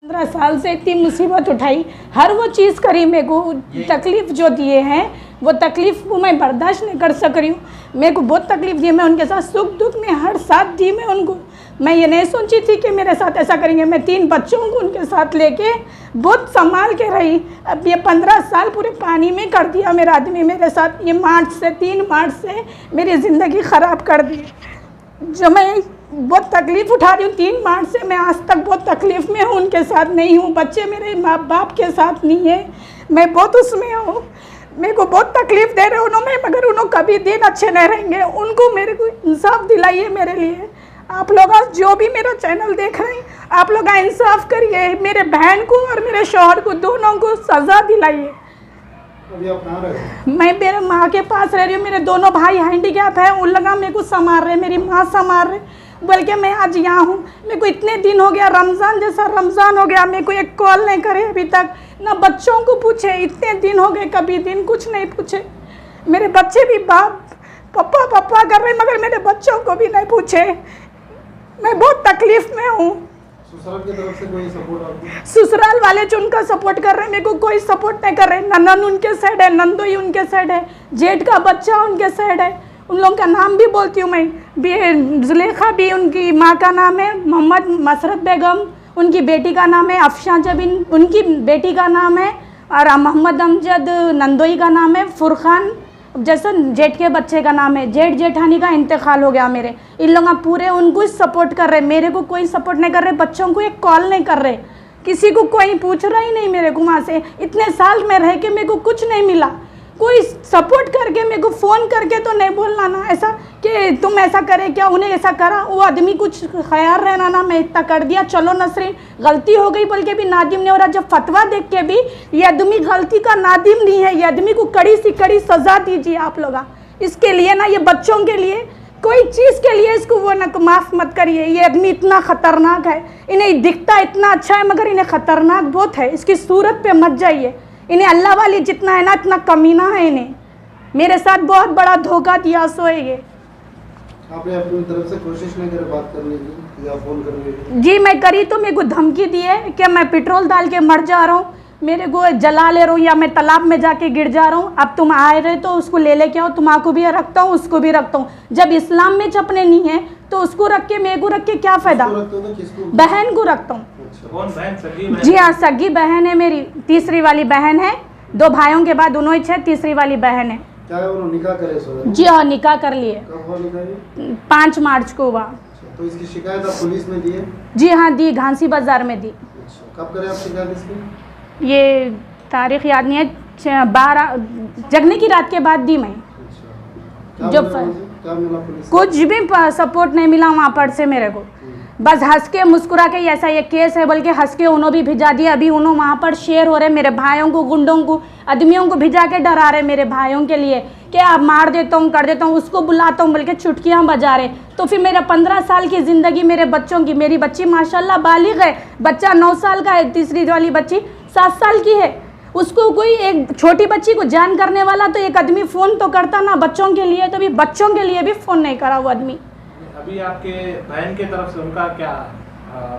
15 साल से इतनी मुसीबत उठाई, हर वो चीज़ करी, मेरे को तकलीफ़ जो दिए हैं वो तकलीफ़ को मैं बर्दाश्त नहीं कर सक रही हूँ। मेरे को बहुत तकलीफ़ दी, मैं उनके साथ सुख दुख में हर साथ दी मैं उनको। मैं ये नहीं सोची थी कि मेरे साथ ऐसा करेंगे। मैं 3 बच्चों को उनके साथ लेके बहुत संभाल के रही। अब ये 15 साल पूरे पानी में कर दिया मेरा आदमी मेरे साथ। ये 3 मार्च से मेरी ज़िंदगी ख़राब कर दी। जो मैं बहुत तकलीफ़ उठा रही हूँ 3 मार्च से, मैं आज तक बहुत तकलीफ़ में हूँ, उनके साथ नहीं हूँ। बच्चे मेरे माँ बाप के साथ नहीं है, मैं बहुत उसमें हूँ। मेरे को बहुत तकलीफ़ दे रहे उन्होंने, मगर उन्होंने कभी दिन अच्छे नहीं रहेंगे। उनको मेरे को इंसाफ दिलाइए मेरे लिए। आप लोग जो भी मेरा चैनल देख रहे हैं, आप लोग इंसाफ करिए। मेरे बहन को और मेरे शौहर को दोनों को सज़ा दिलाइए। अभी आप कहाँ रह रहे हैं? मैं मेरे माँ के पास रह रही हूँ। मेरे दोनों भाई हैंडीकैप है, उन लोग मेरे को संभाल रहे, मेरी माँ संभाल रहे, बल्कि मैं आज यहाँ हूँ। मेरे को इतने दिन हो गया, रमज़ान जैसा रमज़ान हो गया, मेरे को एक कॉल नहीं करे अभी तक, ना बच्चों को पूछे। इतने दिन हो गए, कभी दिन कुछ नहीं पूछे। मेरे बच्चे भी बाप पप्पा पप्पा कर रहे, मगर मेरे बच्चों को भी नहीं पूछे। मैं बहुत तकलीफ़ में हूँ। ससुराल की तरफ से कोई सपोर्ट आपको? ससुराल वाले जो उनका सपोर्ट कर रहे हैं, मेरे को कोई सपोर्ट नहीं कर रहे। ननन उनके साइड है, नंदोई उनके साइड है, जेठ का बच्चा उनके साइड है। उन लोगों का नाम भी बोलती हूँ मैं। जुलेखा भी उनकी माँ का नाम है, मोहम्मद मसरत बेगम उनकी बेटी का नाम है, अफशान जबीन उनकी बेटी का नाम है, और मोहम्मद अमजद नंदोई का नाम है, फुरखान जैसा जेठ के बच्चे का नाम है। जेठ जेठानी का इंतकाल हो गया मेरे। इन लोग पूरे उनको सपोर्ट कर रहे, मेरे को कोई सपोर्ट नहीं कर रहे। बच्चों को एक कॉल नहीं कर रहे, किसी को कोई पूछ रहा ही नहीं मेरे को। वहाँ से इतने साल में रह के मेरे को कुछ नहीं मिला। कोई सपोर्ट करके मेरे को फ़ोन करके तो नहीं बोलना ना ऐसा कि तुम ऐसा करे क्या, उन्हें ऐसा करा। वो आदमी कुछ ख्याल रहना ना, मैं इतना कर दिया, चलो नसरीन गलती हो गई बोल के भी नादिम नहीं हो रहा। जब फतवा देख के भी ये आदमी गलती का नादिम नहीं है, ये आदमी को कड़ी से कड़ी सज़ा दीजिए आप लोग। इसके लिए ना, ये बच्चों के लिए कोई चीज़ के लिए इसको वो ना माफ़ मत करिए। ये आदमी इतना ख़तरनाक है, इन्हें दिखता इतना अच्छा है मगर इन्हें ख़तरनाक बहुत है। इसकी सूरत पे मत जाइए। इन्हें अल्लाह वाली जितना है ना, इतना कमीना है। इन्हें मेरे साथ बहुत बड़ा धोखा दिया। सो है ये। आपने अपनी तरफ से कोशिश नहीं करी बात करने की या फ़ोन करने की? जी मैं करी तो मेरे को धमकी दी है कि मैं पेट्रोल डाल के मर जा रहा हूँ, मेरे को जला ले रहा हूँ, या मैं तालाब में जाके गिर जा रहा हूँ। अब तुम आए रहे तो उसको ले लेके आओ, तुम्हारा भी रखता हूँ, उसको भी रखता हूँ। जब इस्लाम में चपने नहीं है तो उसको रख के मेरे को रख के क्या फ़ायदा। बहन को रखता हूँ। कौन बहन? सगी बहन? जी हाँ, सगी बहन है मेरी, तीसरी वाली बहन है। 2 भाइयों के बाद उन्होंने छः, तीसरी वाली बहन है। क्या है, उन्होंने निकाह करे सो? जी हाँ, निकाह कर लिए। कब हुआ निकाह? 5 मार्च को हुआ। तो इसकी शिकायत आप पुलिस में दी है? जी हाँ दी, घांसी बाज़ार में दी। कब करें आप शिकायत इसकी? ये तारीख याद नहीं है, 12 जगने की रात के बाद दी मैं। क्या मिला पुलिस? कुछ भी सपोर्ट नहीं मिला वहाँ पर से मेरे को। बस हंस के मुस्कुरा के, ऐसा ये केस है बल्कि हंस के उन्होंने भी भिजा दिया। अभी उन्होंने वहाँ पर शेयर हो रहे, मेरे भाइयों को, गुंडों को, आदमियों को भिजा के डरा रहे मेरे भाइयों के लिए कि आप मार देता हूँ, कर देता हूँ, उसको बुलाता हूँ, बल्कि चुटकियाँ बजा रहे। तो फिर मेरा 15 साल की ज़िंदगी मेरे बच्चों की, मेरी बच्ची माशाल्लाह बालिग है, बच्चा 9 साल का है, तीसरी वाली बच्ची 7 साल की है। उसको कोई एक छोटी बच्ची को जान करने वाला तो एक आदमी फ़ोन तो करता ना बच्चों के लिए, तो भी बच्चों के लिए भी फ़ोन नहीं करा वो आदमी। अभी आपके बहन के तरफ से उनका क्या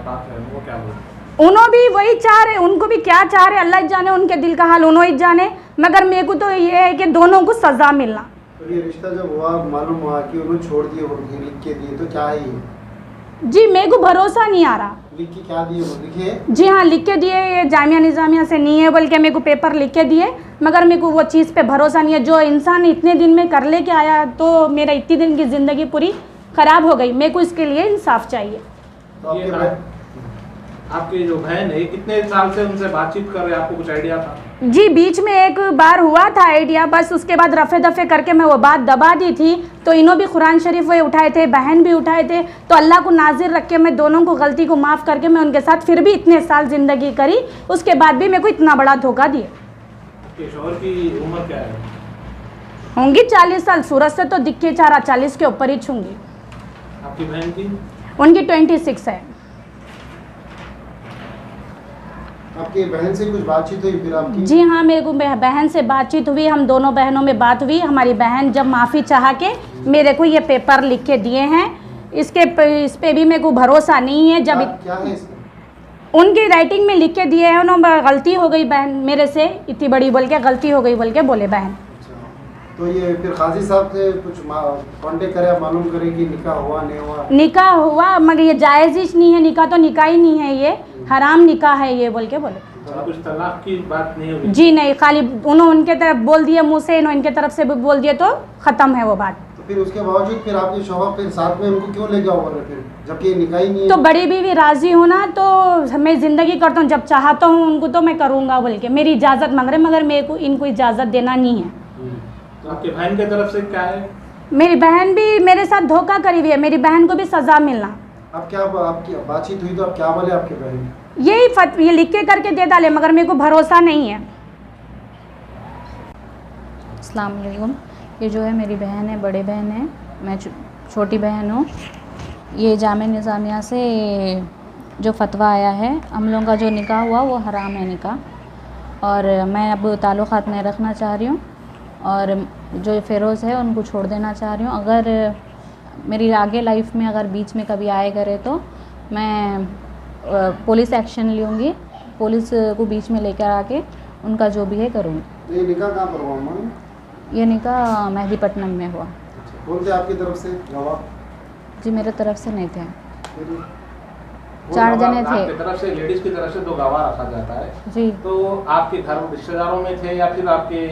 बात है, वो क्या बोल? उन्होंने भी वही चाह रहे, उनको भी क्या चाह रहे अल्लाह जाने, उनके दिल का हाल उन्होंने जाने। मगर मेरे को तो ये है कि दोनों को सज़ा मिलना। तो ये रिश्ता जब हुआ, मालूम हुआ कि उन्होंने छोड़ दिए होंगे, लिख के दिए, तो क्या है ये? जी मेरे को भरोसा नहीं आ रहा। लिख के क्या दिए, वो लिखे? जी हाँ लिख के दिए, ये जामिया निज़ामिया से नहीं है बल्कि मेरे को पेपर लिख के दिए, मगर मेरे को वो चीज़ पे भरोसा नहीं है। जो इंसान इतने दिन में कर ले के आया, तो मेरा इतने दिन की ज़िंदगी पूरी ख़राब हो गई। मेरे को इसके लिए इंसाफ चाहिए। तो आपकी जो बहन है, कितने साल से उनसे बातचीत कर रहे हैं, आपको कुछ आइडिया था? जी बीच में एक बार हुआ था आइडिया, बस उसके बाद रफ़े दफ़े करके मैं वो बात दबा दी थी। तो इन्हों भी कुरान शरीफ वो उठाए थे, बहन भी उठाए थे, तो अल्लाह को नाजिर रख के मैं दोनों को गलती को माफ़ करके मैं उनके साथ फिर भी इतने साल ज़िंदगी करी। उसके बाद भी मेरे को इतना बड़ा धोखा दिया। आपके शौहर की उम्र क्या है? होंगी 40 साल, सूरत से तो दिखे 40 के ऊपर ही छूँगी। आपकी बहन की? उनकी 26 है। आपकी बहन से कुछ बातचीत हुई फिर आपकी? जी हाँ मेरे को बहन से बातचीत हुई, हम दोनों बहनों में बात हुई। हमारी बहन जब माफ़ी चाह के मेरे को ये पेपर लिख के दिए हैं, इस पे भी मेरे को भरोसा नहीं है। जब क्या है इसमें? उनकी राइटिंग में लिख के दिए हैं उन्होंने, गलती हो गई बहन मेरे से इतनी बड़ी बोल के, गलती हो गई बोल के बोले बहन। अच्छा, तो ये फिर काजी साहब से कुछ कांटेक्ट करे, मालूम करे कि निकाह हुआ नहीं हुआ? निकाह हुआ मगर ये जायज़ ही नहीं है, निकाह तो निकाह ही नहीं है, ये हराम निकाह है ये बोल के बोले। तो कुछ तलाक की बात नहीं होगी? जी नहीं, खाली उन्होंने उनके तरफ बोल दिए मुँह से, इन्होंने इनके तरफ से भी बोल दिए तो ख़त्म है वो बात। तो फिर उसके बावजूद फिर आपके शौहर फिर साथ में उनको क्यों ले जाओ फिर, जबकि निकाह ही नहीं है? तो बड़ी बीवी राज़ी हो ना तो मैं ज़िंदगी करता हूँ, जब चाहता हूँ उनको तो मैं करूँगा बोल के, मेरी इजाज़त मांग रहे मगर मेरे को इनको इजाज़त देना नहीं है। तो आपकी बहन की तरफ से क्या है? मेरी बहन भी मेरे साथ धोखा करी हुई है, मेरी बहन को भी सज़ा मिलना। अब क्या आपकी बातचीत हुई तो आप क्या बोले आपके बहन? यही ये लिख के करके दे डाले मगर मेरे को भरोसा नहीं है। अस्सलाम वालेकुम, ये जो है मेरी बहन है, बड़ी बहन है, मैं छोटी बहन हूँ। ये जामे निज़ामिया से जो फतवा आया है, हम लोगों का जो निकाह हुआ वो हराम है निकाह, और मैं अब ताल्लुक़ात नहीं रखना चाह रही हूँ और जो फ़िरोज़ है उनको छोड़ देना चाह रही हूँ। अगर मेरी आगे लाइफ में अगर बीच में कभी आए करे तो मैं पुलिस एक्शन लूँगी, पुलिस को बीच में लेकर आके उनका जो भी है करूँगी। ये निकाह कहाँ पर हुआ? ये निकाह मेहदीपट्टनम में हुआ। कौन थे आपकी तरफ से गवाह? जी मेरे तरफ से नहीं थे, वो 4 गवाह जने थे। आपकी तरफ से, लेडीज़ की तरफ से 2 गवाह रखा जाता है। जी तो आपके घर रिश्तेदारों में थे या फिर आपके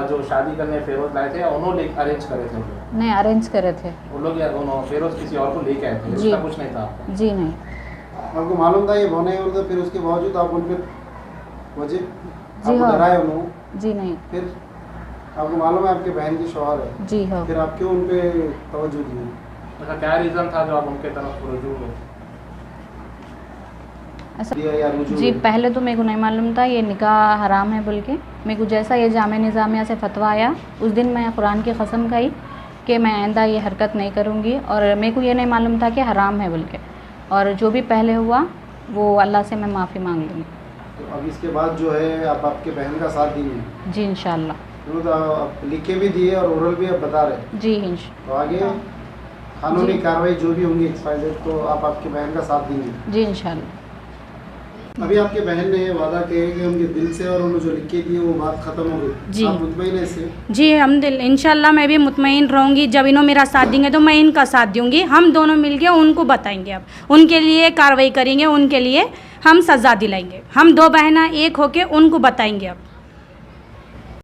जो शादी करने फेरोज लाए थे उन्होंने अरेंज करे थे? नहीं, अरेंज करे थे वो लोग या दोनों फेरोज किसी और को लेके आए थे? जी। उसका कुछ नहीं था आपको? जी नहीं। आपको मालूम था ये होने और तो फिर उसके बावजूद आप उन पर वजह जी आपको हाँ। डराए उन्होंने? जी नहीं। फिर आपको मालूम है आपके बहन की शौहर है, जी हाँ। फिर आप क्यों उन पे तवज्जो दी? अच्छा, क्या रीज़न था जो आप उनके तरफ रुजू हुए? ऐसा दिया या रुजू जी हुए? पहले तो मेरे को नहीं मालूम था ये निकाह हराम है बोल के। मेरे को जैसा ये जामे निज़ामिया से फतवा आया उस दिन मैं कुरान की कसम खाई कि मैं आइंदा ये हरकत नहीं करूँगी, और मेरे को ये नहीं मालूम था कि हराम है बोल के, और जो भी पहले हुआ वो अल्लाह से मैं माफ़ी मांग लूँगी। तो अब इसके बाद जो है आप आपके बहन का साथ देंगे? जी इंशाल्लाह। तो आप लिख के भी दिए और ओरल भी आप बता रहे, जी तो आगे कानूनी जी। कार्रवाई जो भी होंगी एक्सपायर तो आप आपकी बहन का साथ देंगे? जी इंशाल्लाह। अभी आपके बहन ने वादा किया कि उनके दिल से और उन्होंने जो लिख के दिए वो बात खत्म हो गई, जी। आप मुतमईन हैं इससे? जी हम इंशाल्लाह मैं भी मुतमईन रहूँगी, जब इन्हों मेरा साथ देंगे तो मैं इनका साथ दूँगी। हम दोनों मिलके उनको बताएंगे, अब उनके लिए कार्रवाई करेंगे, उनके लिए हम सज़ा दिलाएंगे। हम 2 बहना एक होके उनको बताएंगे अब।